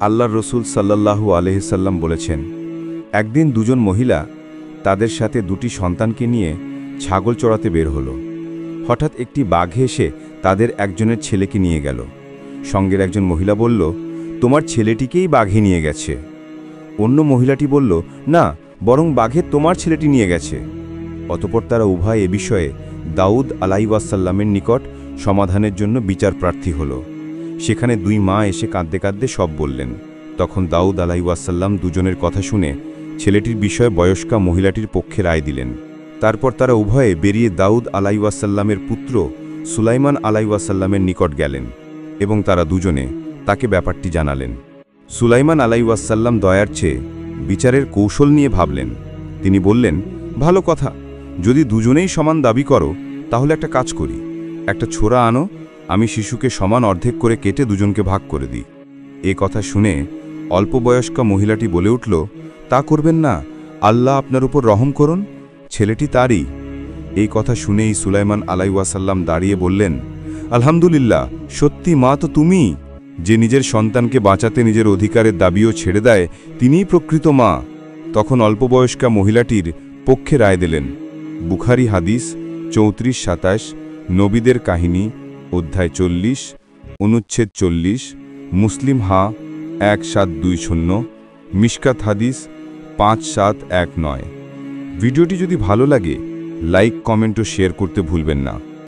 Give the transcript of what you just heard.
আল্লাহর রসুল সাল্লাল্লাহু আলাইহি সাল্লাম বলেছেন, একদিন দুজন মহিলা তাদের সাথে দুটি সন্তানকে নিয়ে ছাগল চড়াতে বের হলো। হঠাৎ একটি বাঘ এসে তাদের একজনের ছেলেকে নিয়ে গেল। সঙ্গের একজন মহিলা বলল, তোমার ছেলেটিকেই বাঘে নিয়ে গেছে। অন্য মহিলাটি বলল, না, বরং বাঘে তোমার ছেলেটি নিয়ে গেছে। অতঃপর তারা উভয় এ বিষয়ে দাউদ আলাইহিসসালামের নিকট সমাধানের জন্য বিচার প্রার্থী হল। সেখানে দুই মা এসে কাঁদতে কাঁদতে সব বললেন। তখন দাউদ আলাইহিসসালাম দুজনের কথা শুনে ছেলেটির বিষয়ে বয়স্কা মহিলাটির পক্ষে রায় দিলেন। তারপর তারা উভয়ে বেরিয়ে দাউদ আলাইহিসসালামের পুত্র সুলাইমান আলাইহিসসালামের নিকট গেলেন এবং তারা দুজনে তাকে ব্যাপারটি জানালেন। সুলাইমান আলাইহিসসালাম দয়ার চেয়ে বিচারের কৌশল নিয়ে ভাবলেন। তিনি বললেন, ভালো কথা, যদি দুজনেই সমান দাবি করো তাহলে একটা কাজ করি, একটা ছোরা আনো, আমি শিশুকে সমান অর্ধেক করে কেটে দুজনকে ভাগ করে দিই। এ কথা শুনে অল্পবয়স্কা মহিলাটি বলে উঠল, তা করবেন না, আল্লাহ আপনার উপর রহম করুন, ছেলেটি তারই। এই কথা শুনেই সুলাইমান আলাইহিসসালাম দাঁড়িয়ে বললেন, আলহামদুলিল্লাহ, সত্যি মা তো তুমি। যে নিজের সন্তানকে বাঁচাতে নিজের অধিকারের দাবিও ছেড়ে দেয়, তিনিই প্রকৃত মা। তখন অল্পবয়স্কা মহিলাটির পক্ষে রায় দিলেন। বুখারী হাদিস 34-27, নবীদের কাহিনী অধ্যায় 40, অনুচ্ছেদ 40, মুসলিম 1720, মিশকাত হাদিস 5719। ভিডিওটি যদি ভালো লাগে লাইক, কমেন্ট ও শেয়ার করতে ভুলবেন না।